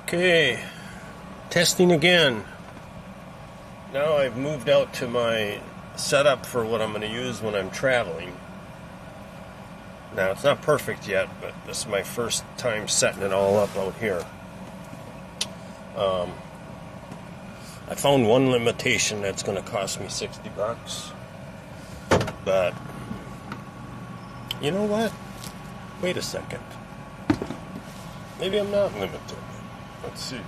Okay, testing again. Now I've moved out to my setup for what I'm going to use when I'm traveling. Now it's not perfect yet, but this is my first time setting it all up out here. I found one limitation that's going to cost me $60, but you know what? Wait a second. Maybe I'm not limited. Let's see.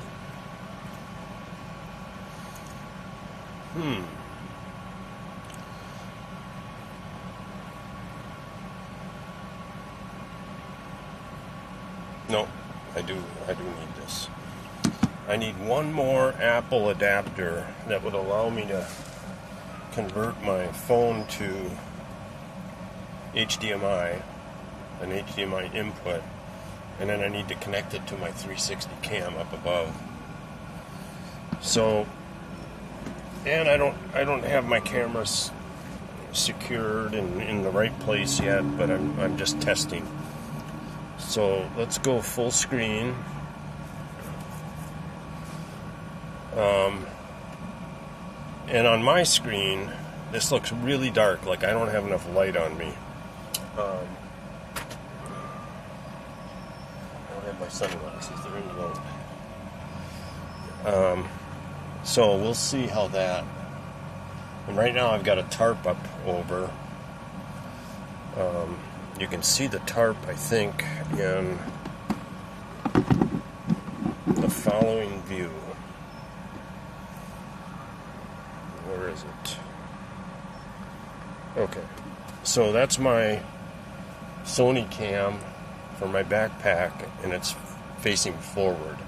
No, I do need this. I need one more Apple adapter that would allow me to convert my phone to HDMI, an HDMI input, and then I need to connect it to my 360 cam up above. So, and I don't have my cameras secured and in the right place yet, but I'm just testing. So let's go full screen. And on my screen, this looks really dark, like I don't have enough light on me. I don't have my sunglasses, they're in the load. So we'll see how that. And right now I've got a tarp up over. You can see the tarp, I think, in the following view. Where is it? Okay, so that's my Sony cam for my backpack, and it's facing forward.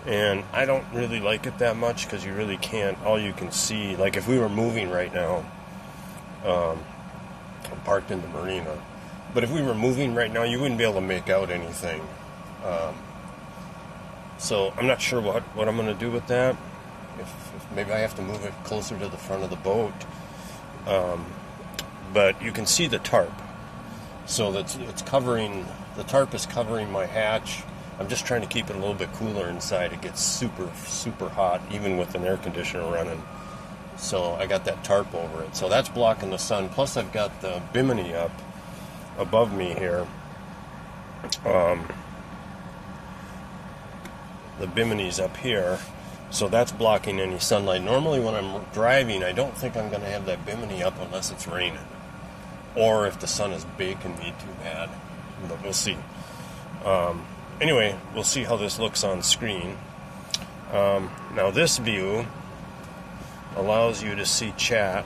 And I don't really like it that much because you really can't, all you can see, like if we were moving right now, I'm parked in the marina, but if we were moving right now, you wouldn't be able to make out anything. So I'm not sure what I'm going to do with that. If maybe I have to move it closer to the front of the boat. But you can see the tarp. So it's covering, the tarp is covering my hatch. I'm just trying to keep it a little bit cooler inside. It gets super, super hot, even with an air conditioner running. So I got that tarp over it. So that's blocking the sun. Plus I've got the bimini up above me here. The bimini's up here. So that's blocking any sunlight. Normally when I'm driving, I don't think I'm going to have that bimini up unless it's raining. Or if the sun is baking me too bad. But we'll see. Anyway, we'll see how this looks on screen. Now this view allows you to see chat.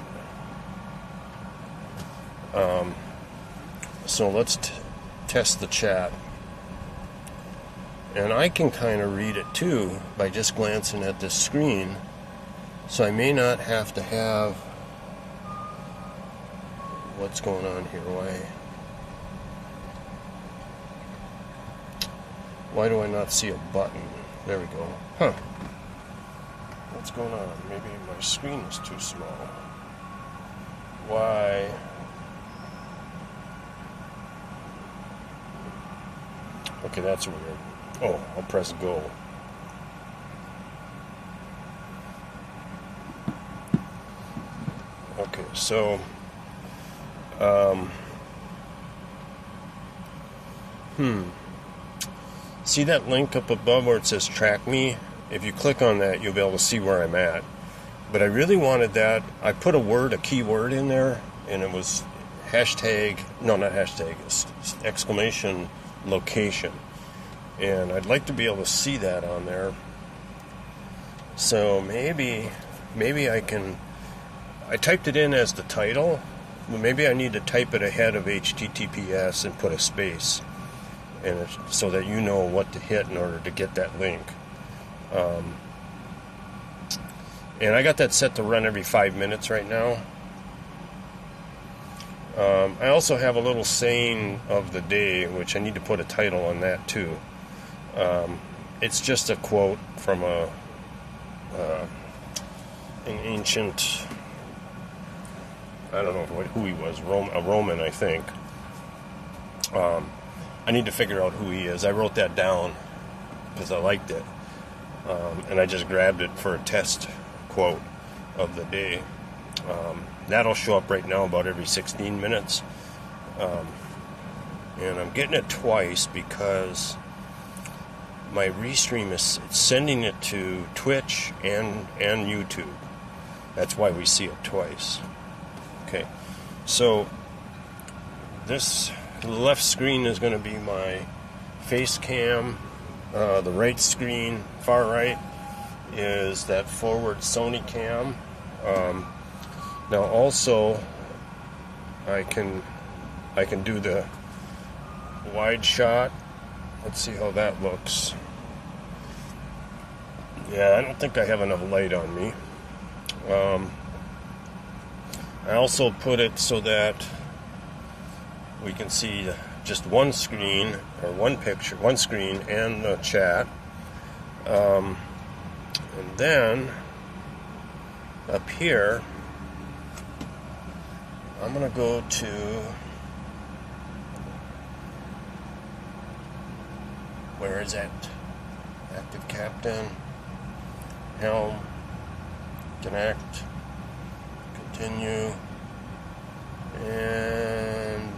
So let's test the chat. And I can kind of read it too by just glancing at this screen. So I may not have to have... What's going on here? Why do I not see a button? There we go. Huh. What's going on? Maybe my screen is too small. Why? Okay, that's weird. Oh, I'll press go. Okay, so see that link up above where it says track me? If you click on that, you'll be able to see where I'm at. But I really wanted that. I put a keyword in there, and it was exclamation location. And I'd like to be able to see that on there. So maybe I can... I typed it in as the title. Maybe I need to type it ahead of HTTPS and put a space, and so that you know what to hit in order to get that link. And I got that set to run every 5 minutes right now. I also have a little saying of the day, which I need to put a title on that too. It's just a quote from an ancient... I don't know who he was, a Roman, I think. I need to figure out who he is. I wrote that down because I liked it. and I just grabbed it for a test quote of the day. That'll show up right now about every 16 minutes. And I'm getting it twice because my Restream is sending it to Twitch and YouTube. That's why we see it twice. Okay, so this left screen is going to be my face cam. The right screen, far right, is that forward Sony cam. Now also, I can do the wide shot. Let's see how that looks. Yeah, I don't think I have enough light on me. I also put it so that we can see just one screen, or one picture, one screen, and the chat. And then up here, I'm going to go to where is that? Active Captain, Helm, Connect, Continue, and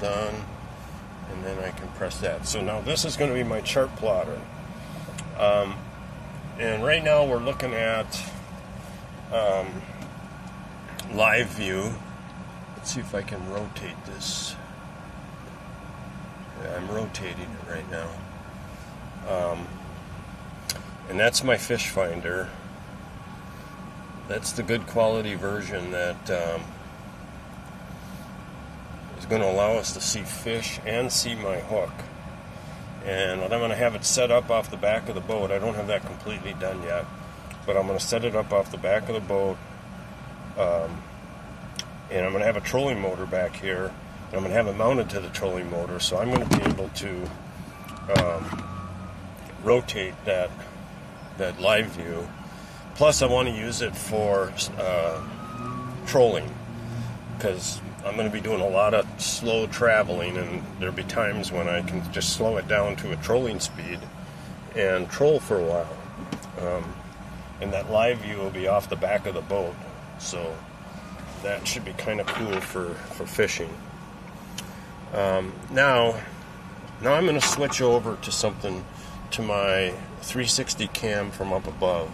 done. And then I can press that. So now this is going to be my chart plotter. And right now we're looking at live view. Let's see if I can rotate this. Yeah, I'm rotating it right now. And that's my fish finder. That's the good quality version that is going to allow us to see fish and see my hook. And I'm going to have it set up off the back of the boat. I don't have that completely done yet, but I'm going to set it up off the back of the boat. And I'm going to have a trolling motor back here. And I'm going to have it mounted to the trolling motor, so I'm going to be able to rotate that live view. Plus, I want to use it for trolling, because I'm going to be doing a lot of slow traveling, and there'll be times when I can just slow it down to a trolling speed and troll for a while. And that live view will be off the back of the boat, so that should be kind of cool for fishing. Now I'm going to switch over to something, to my 360 cam from up above.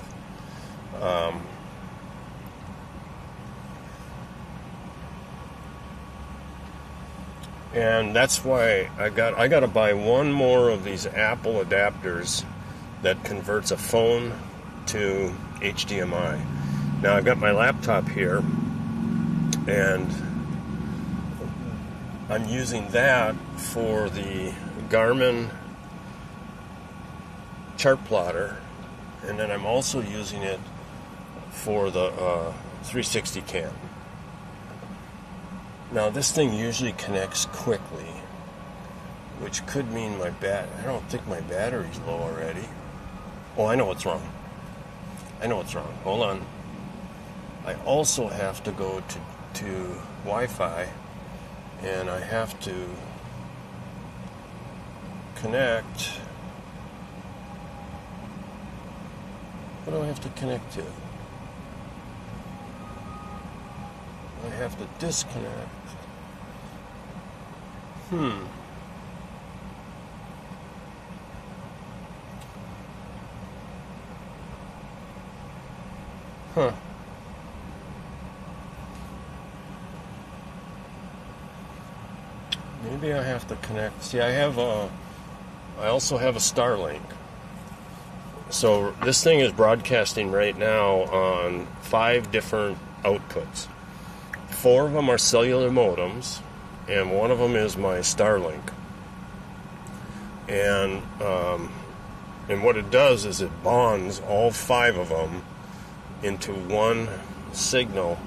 And that's why I got to buy one more of these Apple adapters that converts a phone to HDMI. Now I've got my laptop here, and I'm using that for the Garmin chart plotter, and then I'm also using it for the 360 cam. Now this thing usually connects quickly, which could mean I don't think my battery's low already. Oh, I know what's wrong. Hold on. I also have to go to Wi-Fi, and I have to connect. What do I have to connect to? I have to disconnect. Maybe I have to connect. See, I also have a Starlink. So this thing is broadcasting right now on 5 different outputs. 4 of them are cellular modems, and one of them is my Starlink. And what it does is it bonds all 5 of them into one signal,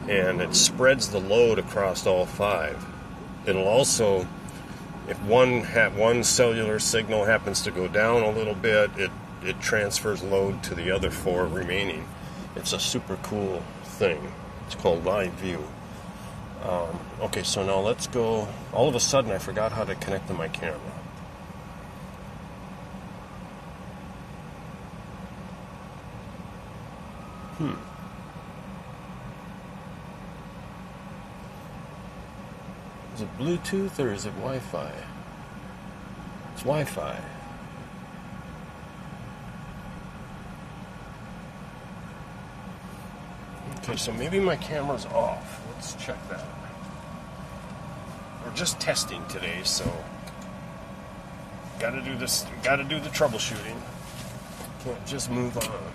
and it spreads the load across all 5. It'll also, if one cellular signal happens to go down a little bit, it transfers load to the other 4 remaining. It's a super cool thing. It's called Live View. Okay, so now let's go. All of a sudden, I forgot how to connect to my camera. Is it Bluetooth or is it Wi-Fi? It's Wi-Fi. Okay, so maybe my camera's off. Let's check that. We're just testing today, so gotta do this. Gotta do the troubleshooting. Can't just move on.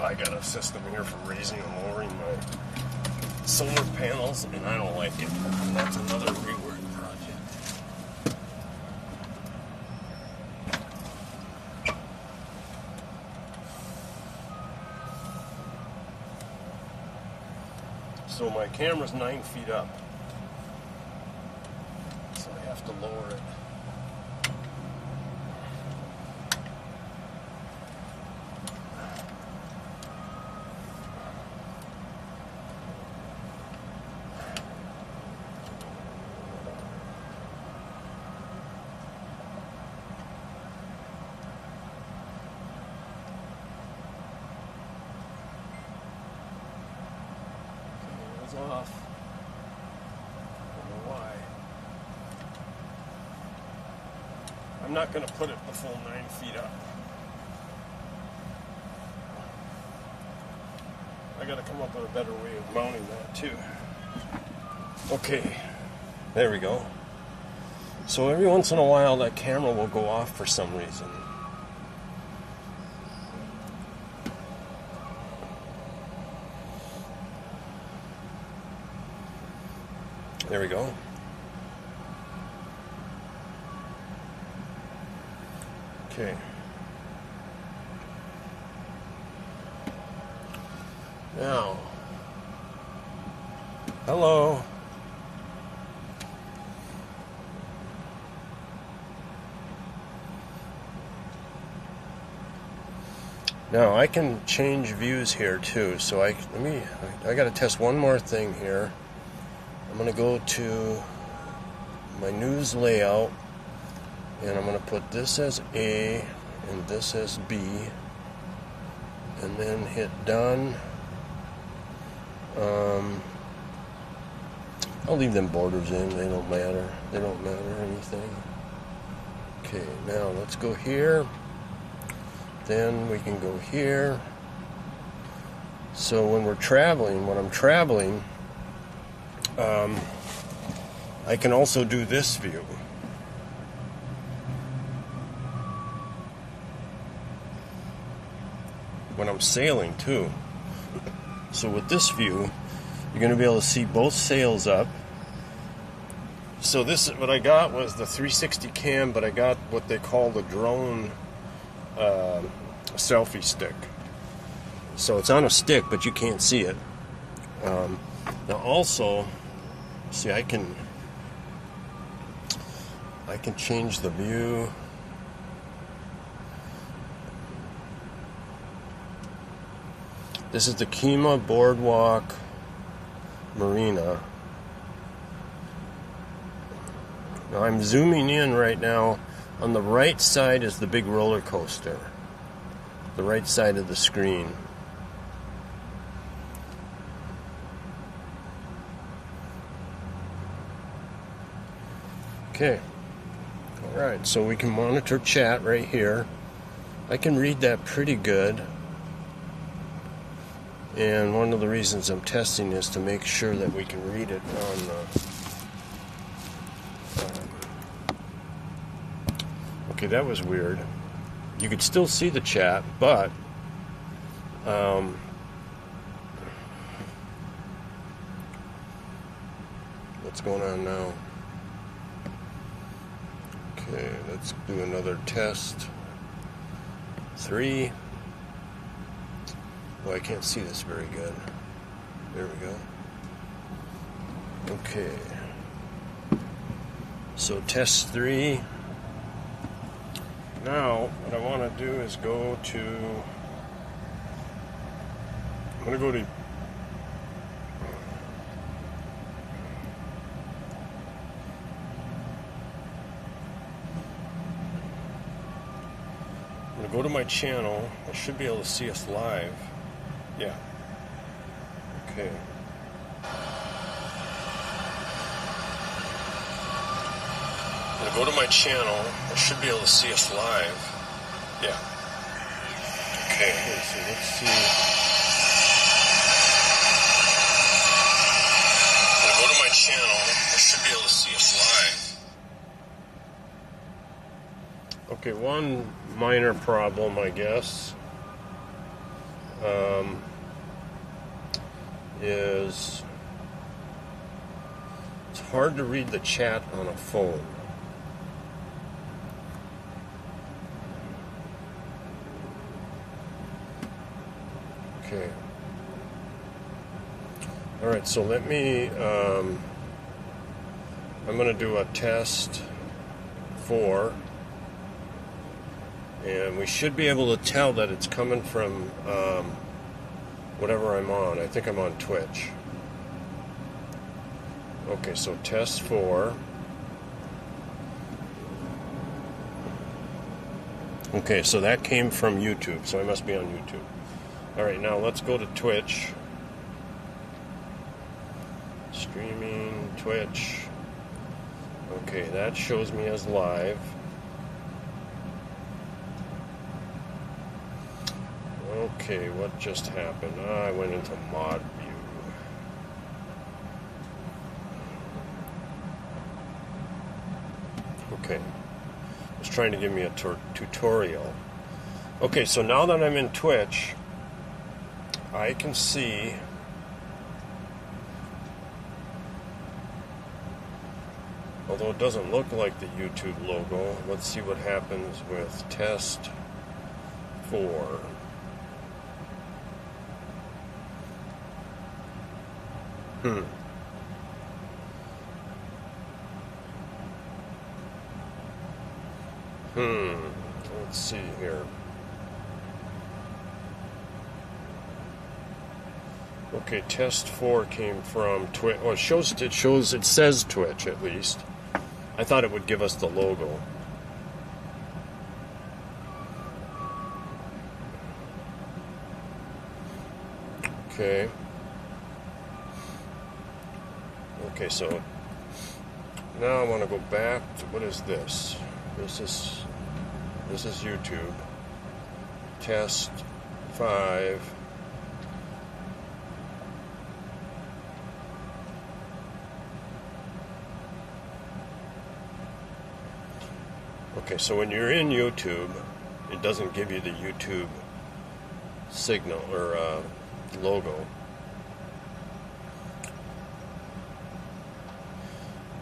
I got a system here for raising and lowering my solar panels, and I don't like it. And that's another rework project. So my camera's 9 feet up, so I have to lower it. Off. I don't know why. I'm not going to put it the full 9 feet up. I got to come up with a better way of mounting that too. Okay, there we go. So every once in a while that camera will go off for some reason. There we go. Okay. Now, hello. Now I can change views here too. So I got to test one more thing here. I'm going to go to my news layout, and I'm going to put this as A and this as B, and then hit done. I'll leave them borders in, they don't matter. They don't matter anything. Okay, now let's go here. Then we can go here. So when I'm traveling, I can also do this view. When I'm sailing too. So with this view, you're going to be able to see both sails up. So this is what I got was the 360 cam, but I got what they call the drone selfie stick. So it's on a stick, but you can't see it. Now also, see, I can change the view. This is the Kima Boardwalk Marina. Now I'm zooming in right now. On the right side is the big roller coaster. The right side of the screen. Okay. Alright, so we can monitor chat right here. I can read that pretty good. And one of the reasons I'm testing is to make sure that we can read it on okay, that was weird. You could still see the chat, but what's going on now? Okay, let's do another test. 3. Oh, I can't see this very good. There we go. Okay. So test 3. Now, what I want to do is go to... I'm going to go to... going to go to my channel. I should be able to see us live. Yeah. Okay. I'm going to go to my channel. I should be able to see us live. Yeah. Okay, so let's see. I'm going to go to my channel. I should be able to see us live. Okay, one minor problem, I guess, is it's hard to read the chat on a phone. Okay. All right, so let me, I'm going to do a test 4, and we should be able to tell that it's coming from whatever I'm on. I think I'm on Twitch. Okay, so test 4. Okay, so that came from YouTube, so I must be on YouTube. Alright, now let's go to Twitch. Streaming, Twitch. Okay, that shows me as live. Okay, what just happened? I went into mod view. Okay, it's trying to give me a tutorial. Okay, so now that I'm in Twitch, I can see although it doesn't look like the YouTube logo. Let's see what happens with test 4. Let's see here. Okay, test 4 came from Twitch. Well, it says Twitch at least. I thought it would give us the logo. Okay. Okay, so now I want to go back to, what is this? This is YouTube. Test 5. Okay, so when you're in YouTube, it doesn't give you the YouTube signal or logo.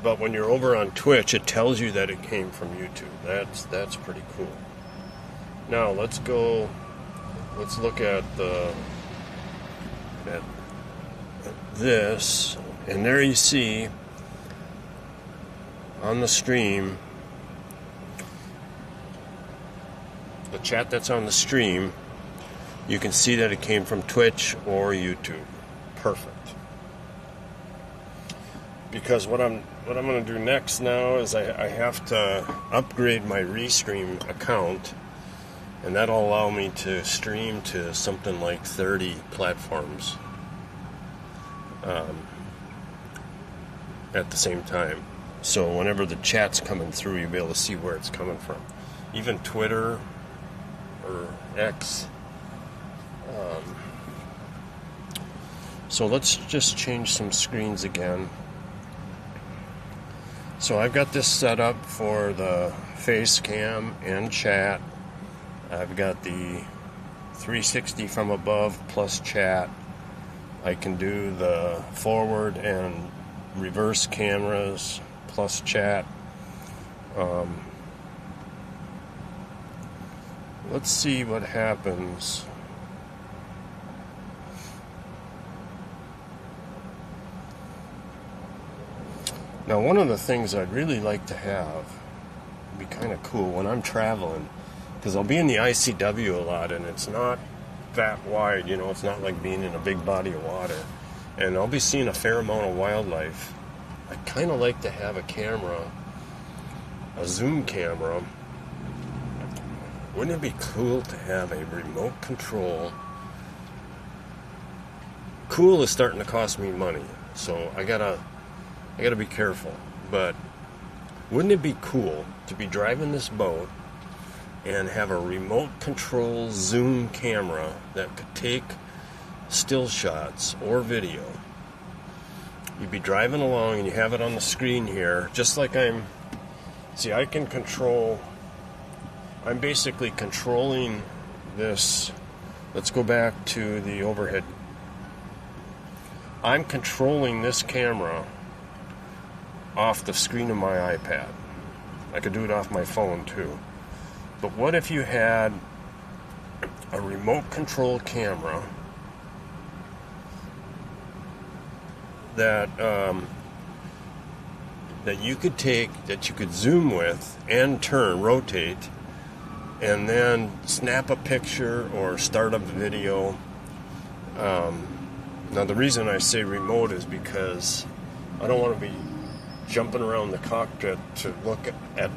But when you're over on Twitch, it tells you that it came from YouTube. That's pretty cool. Now let's look at this, and there you see on the stream, the chat that's on the stream, you can see that it came from Twitch or YouTube. Perfect. Because what I'm going to do next now is I have to upgrade my Restream account, and that'll allow me to stream to something like 30 platforms at the same time. So whenever the chat's coming through, you'll be able to see where it's coming from. Even Twitter or X. So let's just change some screens again. So I've got this set up for the face cam and chat. I've got the 360 from above plus chat. I can do the forward and reverse cameras plus chat. Let's see what happens. Now, one of the things I'd really like to have would be kind of cool when I'm traveling, because I'll be in the ICW a lot, and it's not that wide, you know, it's not like being in a big body of water, and I'll be seeing a fair amount of wildlife. I'd kind of like to have a camera, a zoom camera, Wouldn't it be cool to have a remote control? Cool is starting to cost me money, so I gotta be careful. But wouldn't it be cool to be driving this boat and have a remote control zoom camera that could take still shots or video? You'd be driving along and you have it on the screen here, just like I can control. I'm basically controlling this. Let's go back to the overhead. I'm controlling this camera off the screen of my iPad. I could do it off my phone too. But what if you had a remote control camera that you could take, that you could zoom with and turn, rotate, and then snap a picture or start up a video. Now the reason I say remote is because I don't want to be jumping around the cockpit to look at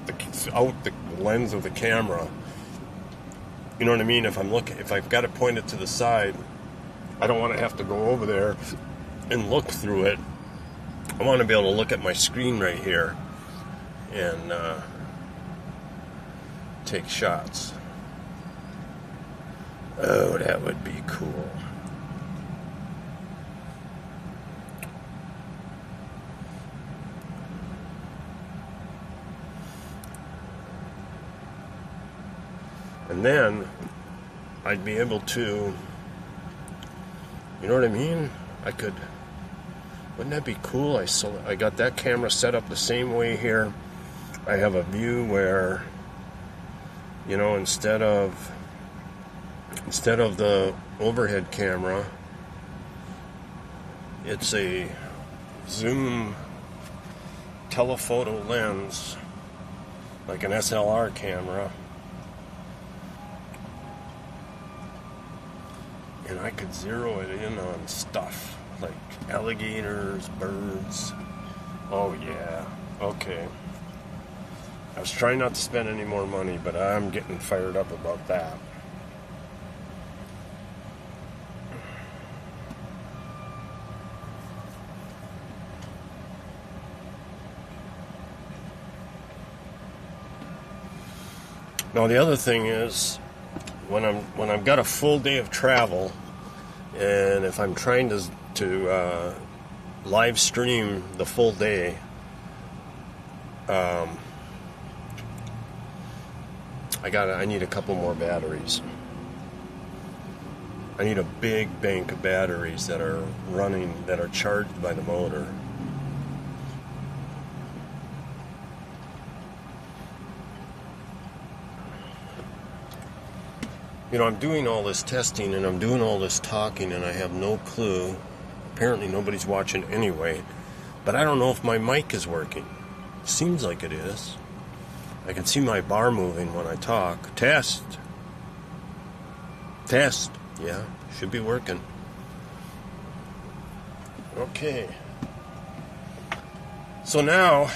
out the lens of the camera. You know what I mean? If I've got it pointed to the side, I don't want to have to go over there and look through it. I want to be able to look at my screen right here and take shots. Oh, that would be cool. And then I'd be able to, you know what I mean? Wouldn't that be cool? I got that camera set up the same way here. I have a view where, you know, instead of the overhead camera, it's a zoom telephoto lens, like an SLR camera. And I could zero it in on stuff like alligators, birds. Oh yeah, okay. I was trying not to spend any more money, but I'm getting fired up about that. Now the other thing is, when I've got a full day of travel, and if I'm trying to live stream the full day, I need a couple more batteries. I need a big bank of batteries that are running, that are charged by the motor. You know, I'm doing all this testing and I'm doing all this talking and I have no clue. Apparently nobody's watching anyway. But I don't know if my mic is working. Seems like it is. I can see my bar moving when I talk. Test. Test. Yeah, should be working. Okay. So now,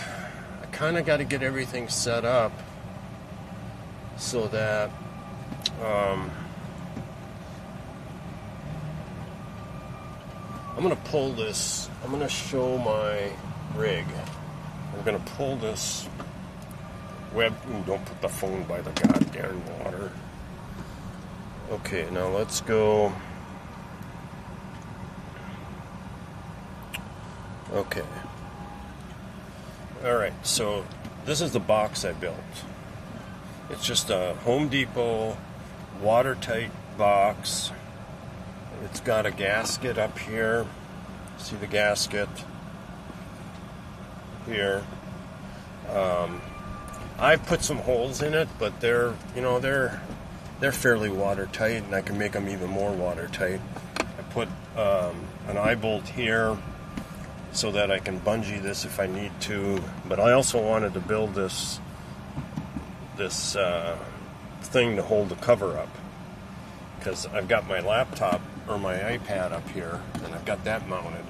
I kind of got to get everything set up so that I'm going to pull this. I'm going to show my rig. I'm going to pull this web. Ooh, don't put the phone by the goddamn water. Okay, now let's go. Okay. Alright, so this is the box I built. It's just a Home Depot watertight box. It's got a gasket up here. See the gasket here. I've put some holes in it, but they're fairly watertight, and I can make them even more watertight. I put an eye bolt here so that I can bungee this if I need to. But I also wanted to build this thing to hold the cover up, because I've got my laptop or my iPad up here, and I've got that mounted,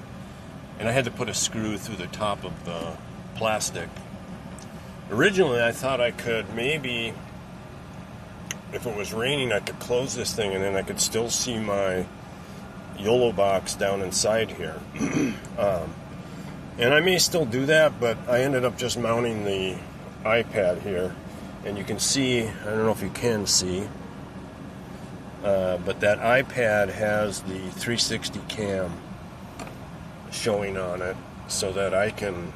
and I had to put a screw through the top of the plastic. Originally I thought I could maybe if it was raining, I could close this thing and then I could still see my YOLO box down inside here. And I may still do that, but I ended up just mounting the iPad here. And you can see, I don't know if you can see, but that iPad has the 360 cam showing on it, so that I can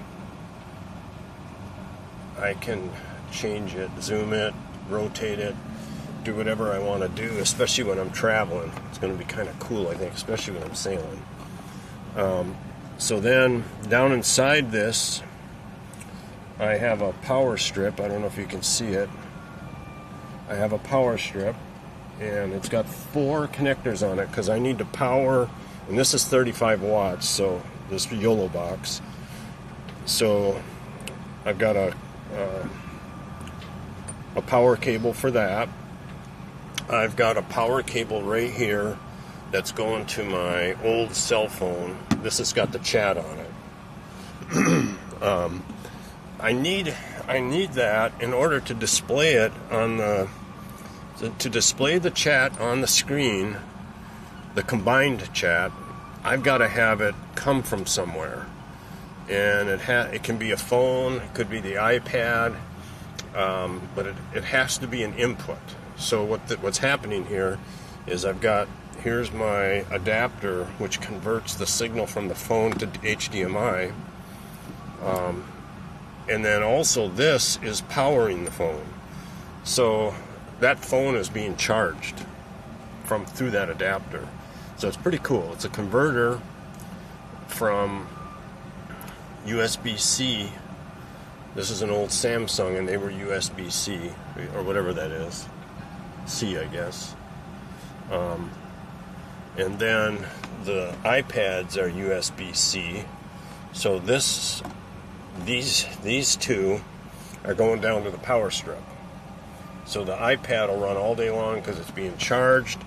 change it, zoom it, rotate it, do whatever I want to do, especially when I'm traveling. It's going to be kind of cool, I think, especially when I'm sailing. So then, down inside this, I have a power strip. I don't know if you can see it. I have a power strip, and it's got 4 connectors on it because I need to power, and this is 35 watts, so this YOLO box. So I've got a power cable for that. I've got a power cable right here that's going to my old cell phone. This has got the chat on it. I need that in order to display it on to display the chat on the screen, the combined chat. I've got to have it come from somewhere, and it can be a phone, it could be the iPad, but it has to be an input. So what's happening here is here's my adapter, which converts the signal from the phone to HDMI, and then also this is powering the phone. So that phone is being charged through that adapter. So it's pretty cool. It's a converter from USB-C. This is an old Samsung, and they were USB-C, or whatever that is. C, I guess. And then the iPads are USB-C. So these two are going down to the power strip. So the iPad will run all day long because it's being charged.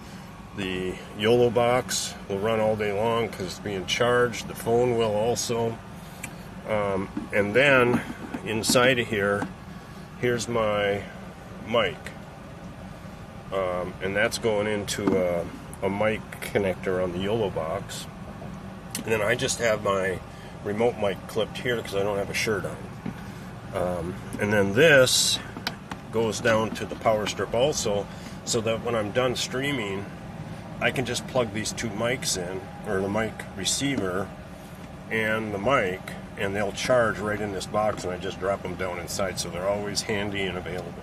The YOLO box will run all day long because it's being charged. The phone will also. And then inside of here's my mic. And that's going into a mic connector on the YOLO box. And then I just have my remote mic clipped here because I don't have a shirt on. And then this goes down to the power strip also, so that when I'm done streaming, I can just plug these 2 mics in, or the mic receiver and the mic, and they'll charge right in this box, and I just drop them down inside, so they're always handy and available.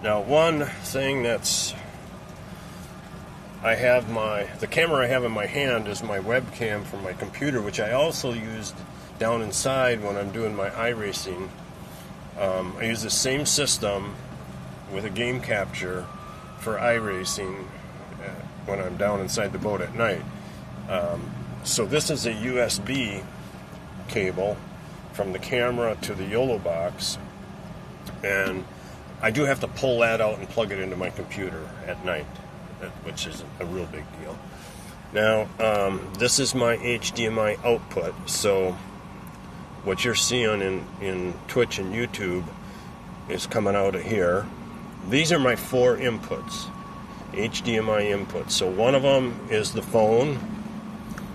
Now, one thing the camera I have in my hand is my webcam from my computer, which I also used down inside when I'm doing my iRacing. I use the same system with a game capture for iRacing when I'm down inside the boat at night. So this is a USB cable from the camera to the YOLO box, and I do have to pull that out and plug it into my computer at night, which is a real big deal. Now, this is my HDMI output, so what you're seeing in Twitch and YouTube is coming out of here. These are my 4 inputs, HDMI inputs. So one of them is the phone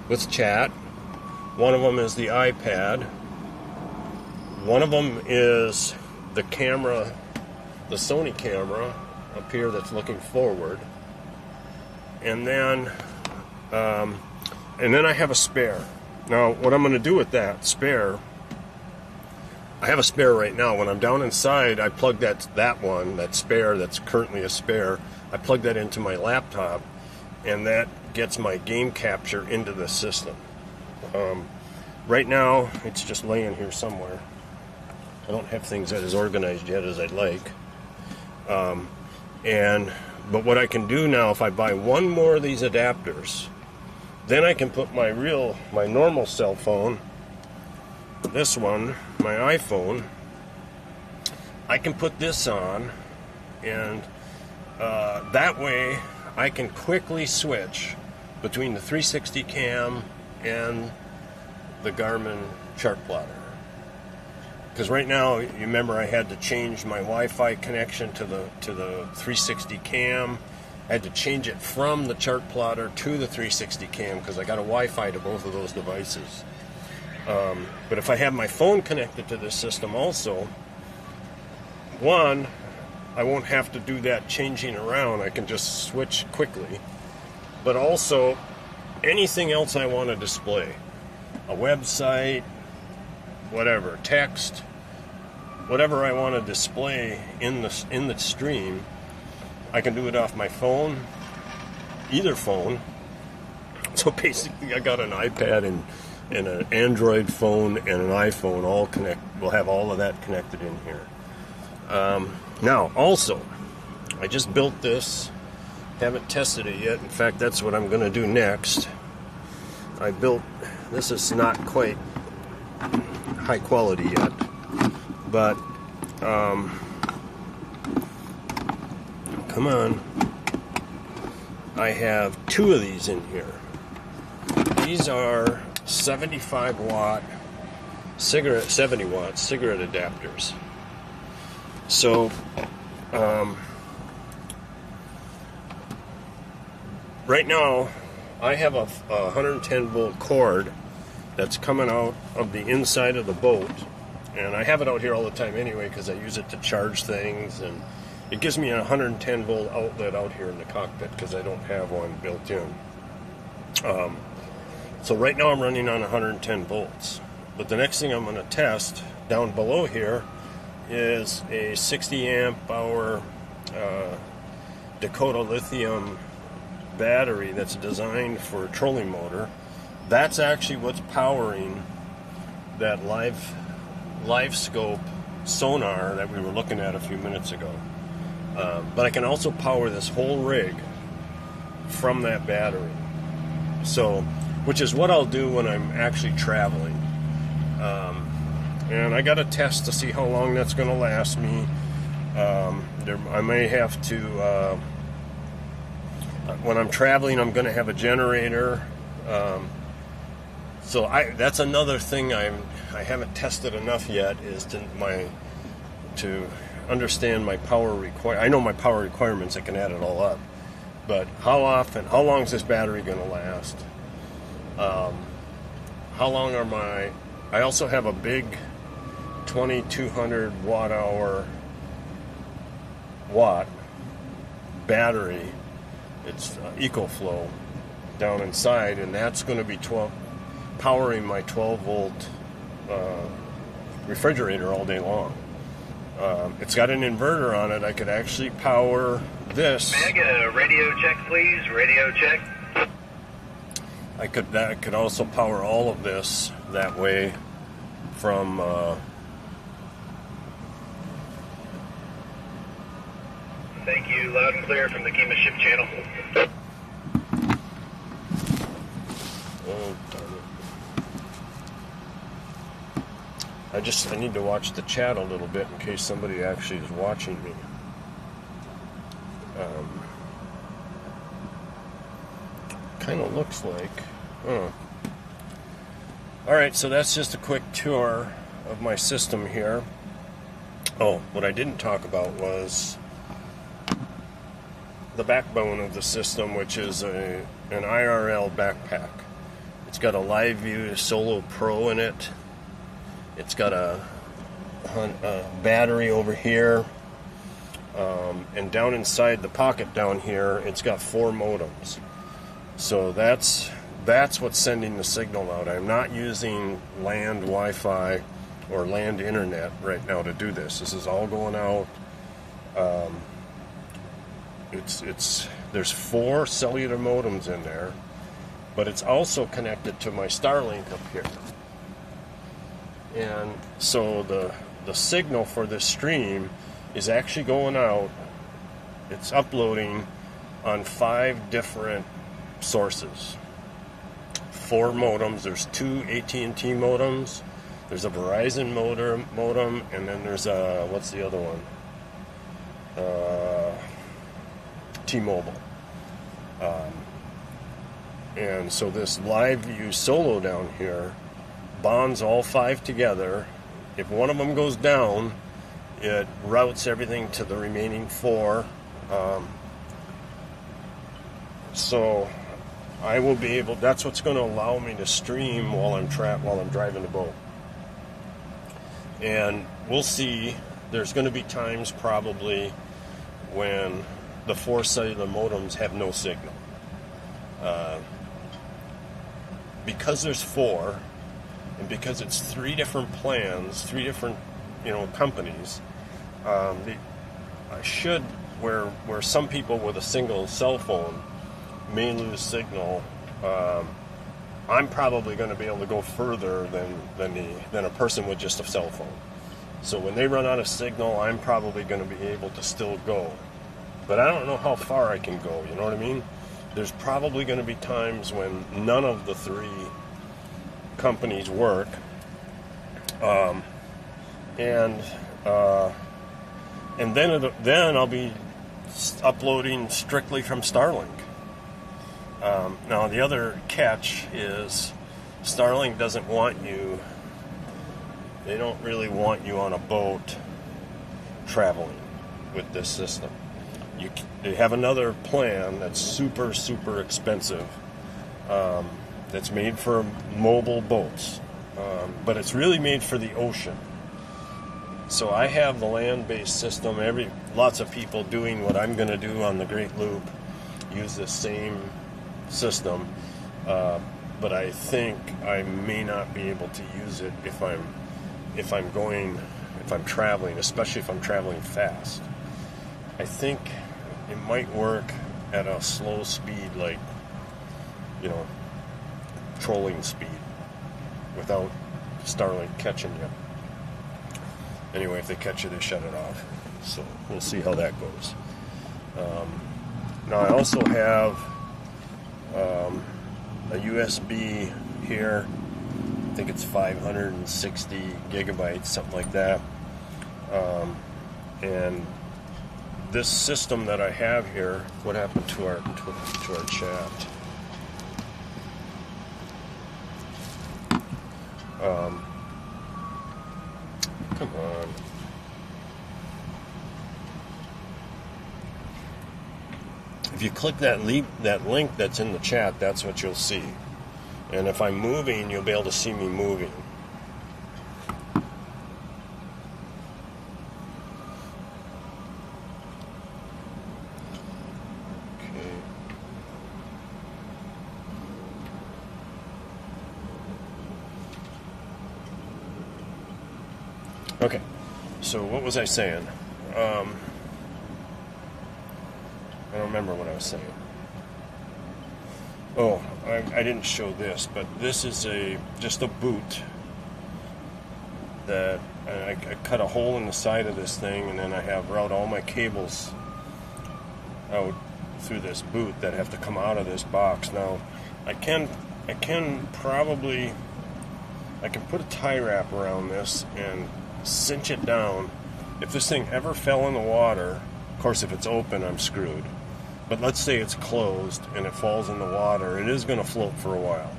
with chat, one of them is the iPad, one of them is the camera, the Sony camera up here that's looking forward, and then I have a spare. Now, what I'm going to do with that spare, I have a spare right now. When I'm down inside, I plug that spare that's currently a spare, I plug that into my laptop, and that gets my game capture into the system. Right now, it's just laying here somewhere. I don't have things that as organized yet as I'd like. But what I can do now, if I buy one more of these adapters, then I can put my normal cell phone, this one, my iPhone, I can put this on, and that way I can quickly switch between the 360 cam and the Garmin chart plotter. because right now, you remember I had to change my Wi-Fi connection to the 360 cam. I had to change it from the chart plotter to the 360 cam because I got a Wi-Fi to both of those devices. But if I have my phone connected to this system also, one, I won't have to do that changing around. I can just switch quickly. But also, anything else I want to display, a website, whatever, text, whatever I want to display in the stream, I can do it off my phone, either phone. So basically, I got an iPad and an Android phone and an iPhone all connect. We'll have all of that connected in here. Now, also, I just built this. Haven't tested it yet. In fact, that's what I'm going to do next. I built. This is not quite high quality yet, but come on. I have two of these in here. These are 75 watt cigarette, 70 watt cigarette adapters. So, right now, I have a 110 volt cord that's coming out of the inside of the boat, and I have it out here all the time anyway because I use it to charge things, and it gives me a 110 volt outlet out here in the cockpit because I don't have one built in. So right now I'm running on 110 volts, but the next thing I'm going to test down below here is a 60 amp hour Dakota lithium battery that's designed for a trolling motor. That's actually what's powering that live scope sonar that we were looking at a few minutes ago. But I can also power this whole rig from that battery. So, which is what I'll do when I'm actually traveling. And I got to test to see how long that's going to last me. I may have to, when I'm traveling, I'm going to have a generator. So that's another thing I haven't tested enough yet, is to understand my power I know my power requirements. I can add it all up, but how long is this battery going to last? How long are I also have a big 2200 watt battery. It's EcoFlow down inside, and that's going to be powering my 12 volt refrigerator all day long. It's got an inverter on it. I could actually power this. May I get a radio check, please? Radio check. That could also power all of this that way from Thank you. Loud and clear from the Kima ship channel. Oh, darn it. I need to watch the chat a little bit in case somebody actually is watching me. Kind of looks like. Alright, so that's just a quick tour of my system here. Oh, what I didn't talk about was the backbone of the system, which is an IRL Backpack. It's got a Live View Solo Pro in it. It's got a battery over here, and down inside the pocket down here, it's got 4 modems. So that's what's sending the signal out. I'm not using land Wi-Fi or land internet right now to do this. This is all going out. There's 4 cellular modems in there, but it's also connected to my Starlink up here. And so the signal for this stream is actually going out. It's uploading on 5 different sources. 4 modems. There's 2 AT&T modems. There's a Verizon modem, and then there's what's the other one? T-Mobile. And so this Live View Solo down here bonds all 5 together if one of them goes down, it routes everything to the remaining 4. So I will be able. That's what's going to allow me to stream while I'm driving the boat. And we'll see. There's going to be times probably when the 4 cellular modems have no signal. Because there's 4, and because it's 3 different plans, 3 different, companies, I should, where some people with a single cell phone may lose signal, I'm probably going to be able to go further than a person with just a cell phone. So when they run out of signal, I'm probably going to be able to still go. But I don't know how far I can go, you know what I mean? There's probably going to be times when none of the 3 companies work. And then I'll be uploading strictly from Starlink. Now the other catch is Starlink doesn't want you. They don't really want you on a boat traveling with this system. They have another plan that's super, super expensive. That's made for mobile boats, but it's really made for the ocean. So I have the land-based system. Lots of people doing what I'm going to do on the Great Loop use this same system, but I think I may not be able to use it if I'm traveling, especially if I'm traveling fast. I think it might work at a slow speed, like, trolling speed, without Starlink catching you. Anyway, if they catch you, they shut it off. So we'll see how that goes. Now I also have a USB here. I think it's 560 gigabytes, something like that. And this system that I have here, what happened to our chat? Come on. If you click that link that's in the chat, that's what you'll see. And if I'm moving, you'll be able to see me moving. Okay, so what was I saying? I don't remember what I was saying. Oh, I didn't show this, but this is just a boot that I cut a hole in the side of this thing, and then I have route all my cables out through this boot that have to come out of this box. Now, I can put a tie wrap around this and cinch it down. If this thing ever fell in the water, of course if it's open I'm screwed, but let's say it's closed and it falls in the water, it is going to float for a while.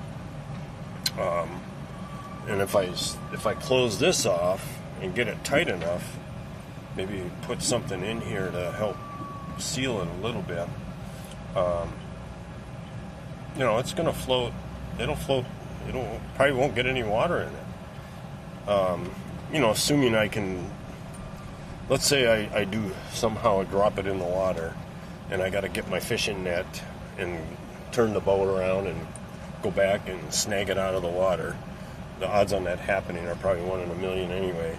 And if I close this off and get it tight enough, maybe put something in here to help seal it a little bit, it's going to float. It'll float. Probably won't get any water in it. Assuming I can, let's say I do somehow drop it in the water, and I got to get my fishing net and turn the boat around and go back and snag it out of the water. The odds on that happening are probably 1 in a million anyway.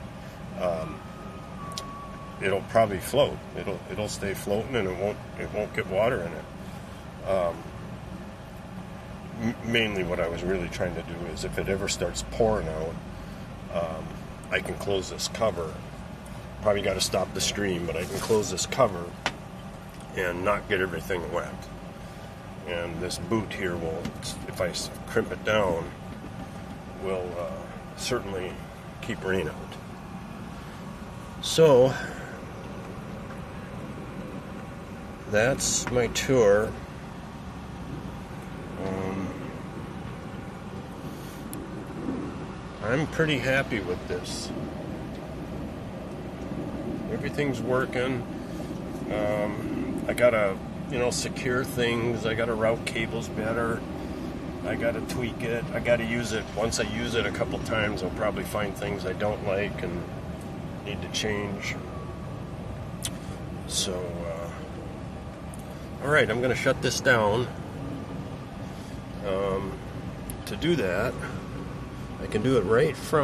It'll probably float. It'll stay floating, and it won't get water in it. Mainly what I was really trying to do is if it ever starts pouring out, I can close this cover. Probably got to stop the stream, but I can close this cover and not get everything wet. And this boot here will, if I crimp it down, will certainly keep rain out. So that's my tour. I'm pretty happy with this. everything's working. I gotta, secure things. I gotta route cables better. I gotta tweak it. I gotta use it. Once I use it a couple times, I'll probably find things I don't like and need to change. So, all right, I'm gonna shut this down. To do that, I can do it right from